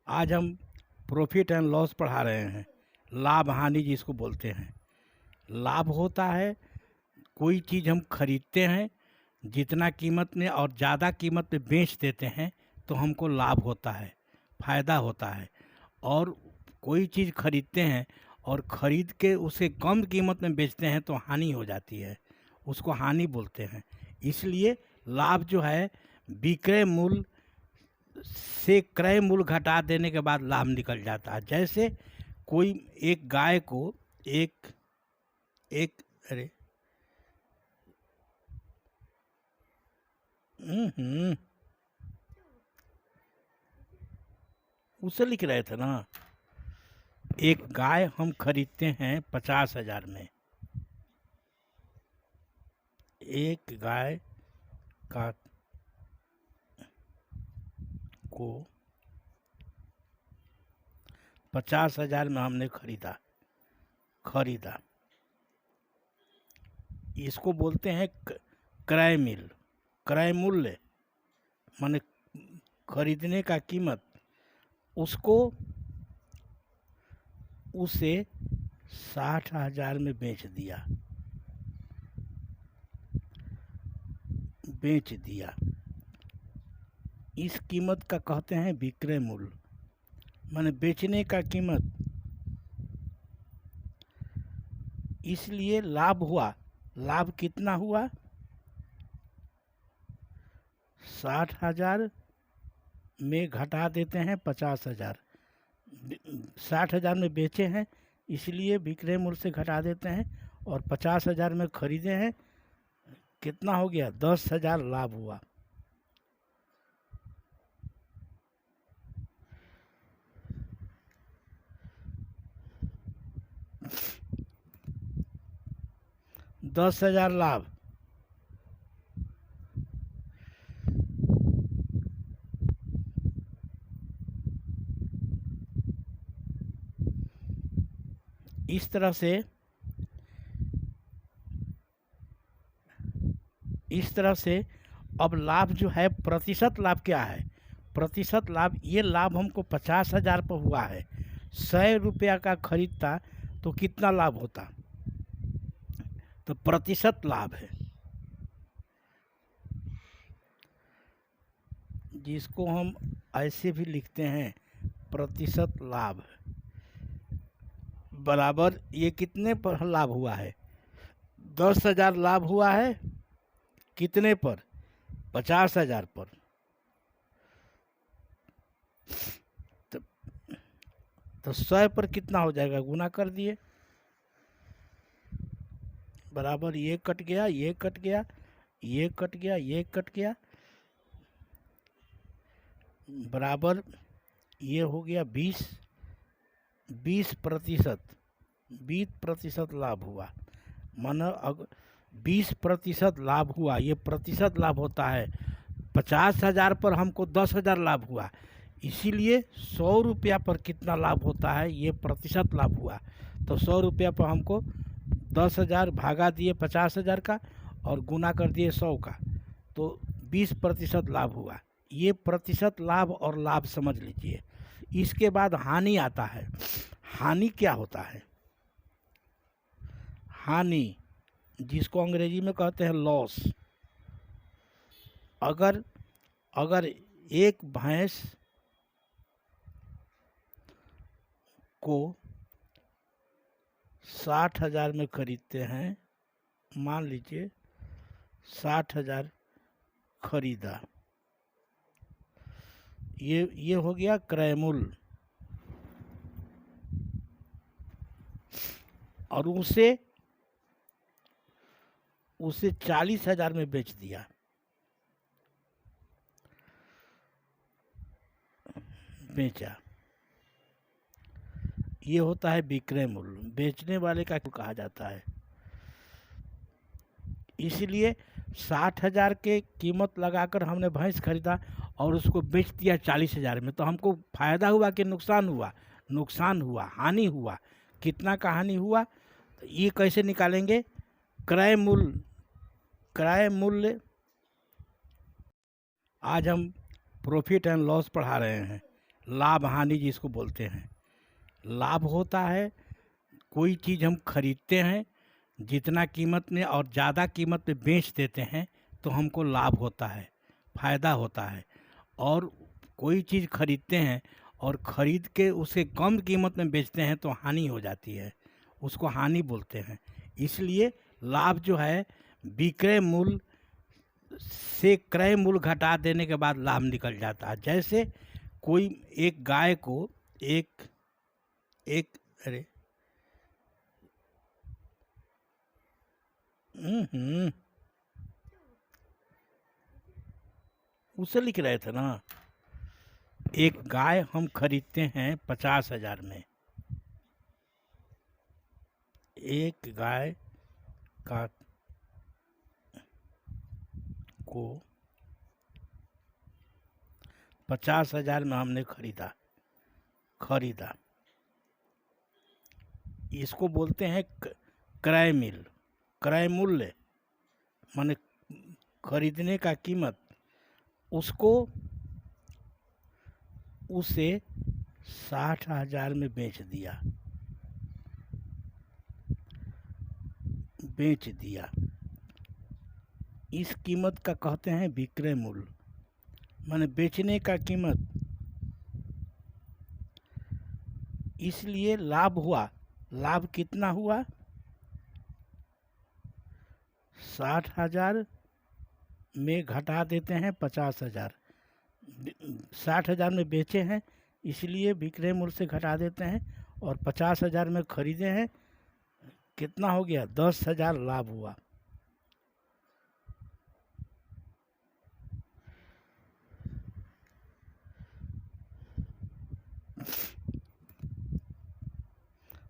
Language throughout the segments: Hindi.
आज हम प्रॉफिट एंड लॉस पढ़ा रहे हैं, लाभ हानि जिसको बोलते हैं। लाभ होता है कोई चीज़ हम खरीदते हैं, जितना कीमत में और ज़्यादा कीमत पे बेच देते हैं तो हमको लाभ होता है, फायदा होता है। और कोई चीज़ खरीदते हैं और ख़रीद के उसे कम कीमत में बेचते हैं तो हानि हो जाती है, उसको हानि बोलते हैं। इसलिए लाभ जो है विक्रय मूल्य से क्रय मूल्य घटा देने के बाद लाभ निकल जाता है। जैसे कोई एक गाय को एक एक अरे उसे लिख रहे थे ना। एक गाय हम खरीदते हैं 50,000 में। एक गाय का को 50,000 में हमने खरीदा। इसको बोलते हैं क्रय मूल्य माने खरीदने का कीमत। उसको उसे 60,000 में बेच दिया। इस कीमत का कहते हैं विक्रय मूल्य, माने बेचने का कीमत। इसलिए लाभ हुआ। लाभ कितना हुआ? 60,000 में घटा देते हैं 50,000। 60,000 में बेचे हैं इसलिए विक्रय मूल्य से घटा देते हैं, और 50,000 में खरीदे हैं। कितना हो गया? 10,000 लाभ हुआ। दस 10,000 लाभ। इस तरह से अब लाभ जो है, प्रतिशत लाभ क्या है? प्रतिशत लाभ, ये लाभ हमको 50,000 पर हुआ है। 100 रुपया का खरीदता तो कितना लाभ होता? तो प्रतिशत लाभ है, जिसको हम ऐसे भी लिखते हैं प्रतिशत लाभ बराबर। ये कितने पर लाभ हुआ है? 10,000 लाभ हुआ है। कितने पर? 50,000 पर। तो 100 पर कितना हो जाएगा? गुना कर दिए, बराबर। ये कट गया, ये कट गया, ये कट गया, ये कट गया, बराबर ये हो गया 20%। 20% लाभ हुआ। माना अगर 20% लाभ हुआ, ये प्रतिशत लाभ होता है। 50,000 पर हमको 10,000 लाभ हुआ, इसीलिए 100 रुपया पर कितना लाभ होता है? ये प्रतिशत लाभ हुआ। तो 100 रुपया पर हमको 10,000 भागा दिए 50,000 का और गुना कर दिए 100 का, तो 20% लाभ हुआ। ये प्रतिशत लाभ और लाभ समझ लीजिए। इसके बाद हानि आता है। हानि क्या होता है? हानि जिसको अंग्रेजी में कहते हैं लॉस। अगर एक भैंस को 60,000 में खरीदते हैं, मान लीजिए 60,000 खरीदा, ये हो गया क्रय मूल्य। और उसे 40,000 में बेच दिया, बेचा। ये होता है विक्रय मूल्य, बेचने वाले का कहा जाता है। इसलिए 60,000 के कीमत लगाकर हमने भैंस खरीदा और उसको बेच दिया 40,000 में, तो हमको फायदा हुआ कि नुकसान हुआ? नुकसान हुआ, हानि हुआ। कितना का हानि हुआ? तो ये कैसे निकालेंगे? क्रय मूल्य। आज हम प्रॉफिट एंड लॉस पढ़ा रहे हैं, लाभ हानि जिसको बोलते हैं। लाभ होता है कोई चीज़ हम खरीदते हैं, जितना कीमत में और ज़्यादा कीमत पे बेच देते हैं तो हमको लाभ होता है, फ़ायदा होता है। और कोई चीज़ खरीदते हैं और ख़रीद के उसे कम कीमत में बेचते हैं तो हानि हो जाती है, उसको हानि बोलते हैं। इसलिए लाभ जो है विक्रय मूल्य से क्रय मूल्य घटा देने के बाद लाभ निकल जाता है। जैसे कोई एक गाय को एक एक अरे हम्म, उसे लिख रहे थे ना। एक गाय हम खरीदते हैं 50,000 में। एक गाय का को 50,000 में हमने खरीदा। इसको बोलते हैं क्रय मूल्य। क्रय मूल्य माने खरीदने का कीमत, उसको उसे 60,000 में बेच दिया। इस कीमत का कहते हैं विक्रय मूल्य, माने बेचने का कीमत। इसलिए लाभ हुआ। लाभ कितना हुआ? 60,000 में घटा देते हैं 50,000। 60,000 में बेचे हैं, इसलिए विक्रय मूल्य से घटा देते हैं, और 50,000 में खरीदे हैं। कितना हो गया? 10,000 लाभ हुआ।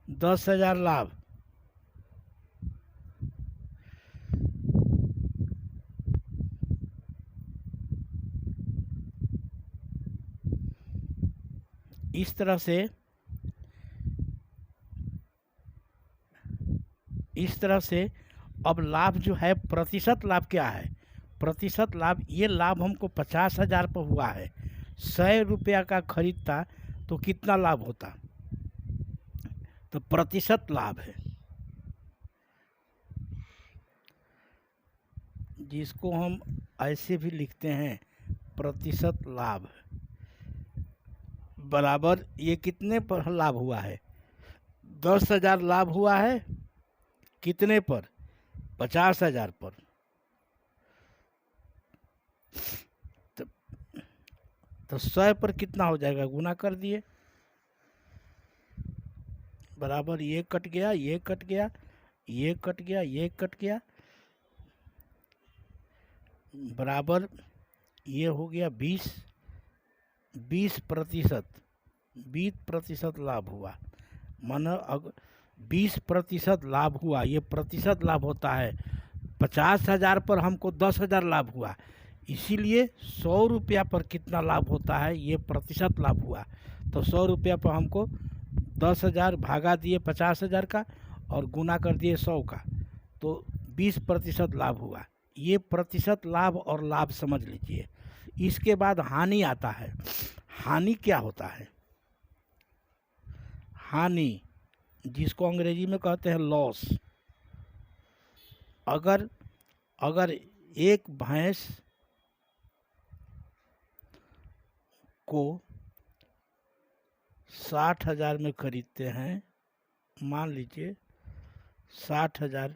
दस 10,000 लाभ। इस तरह से अब लाभ जो है, प्रतिशत लाभ क्या है? प्रतिशत लाभ, ये लाभ हमको 50,000 पर हुआ है। 100 रुपया का खरीदता तो कितना लाभ होता? तो प्रतिशत लाभ है, जिसको हम ऐसे भी लिखते हैं प्रतिशत लाभ बराबर। ये कितने पर लाभ हुआ है? 10,000 लाभ हुआ है। कितने पर? 50,000 पर। तो 100 पर कितना हो जाएगा? गुना कर दिए, बराबर। ये कट गया, ये कट गया, ये कट गया, ये कट गया, बराबर। ये हो गया 20%। 20% लाभ हुआ। मानो अगर 20% लाभ हुआ, ये प्रतिशत लाभ होता है। 50,000 पर हमको 10,000 लाभ हुआ, इसीलिए 100 रुपया पर कितना लाभ होता है? ये प्रतिशत लाभ हुआ। तो 100 रुपया पर हमको 10,000 भागा दिए 50,000 का और गुना कर दिए 100 का, तो 20% लाभ हुआ। ये प्रतिशत लाभ और लाभ समझ लीजिए। इसके बाद हानि आता है। हानि क्या होता है? हानि, जिसको अंग्रेजी में कहते हैं लॉस। अगर एक भैंस को 60,000 में खरीदते हैं, मान लीजिए 60,000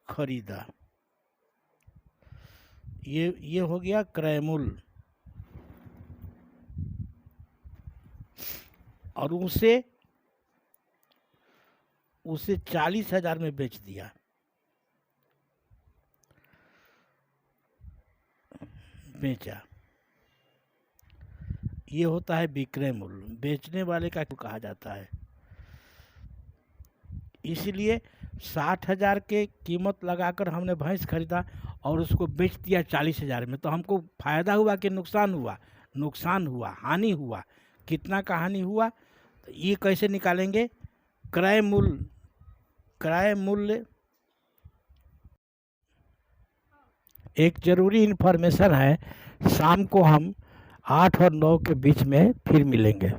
खरीदा, ये हो गया क्रय मूल्य, और उसे 40,000 में बेच दिया। बेचा, ये होता है विक्रय मूल्य। बेचने वाले का कहा जाता है। इसलिए 60,000 के कीमत लगाकर हमने भैंस खरीदा और उसको बेच दिया 40,000 में, तो हमको फायदा हुआ कि नुकसान हुआ? नुकसान हुआ, हानि हुआ। कितना का हानि हुआ? तो ये कैसे निकालेंगे? क्रय मूल्य। क्रय मूल्य एक जरूरी इन्फॉर्मेशन है। शाम को हम 8 और 9 के बीच में फिर मिलेंगे।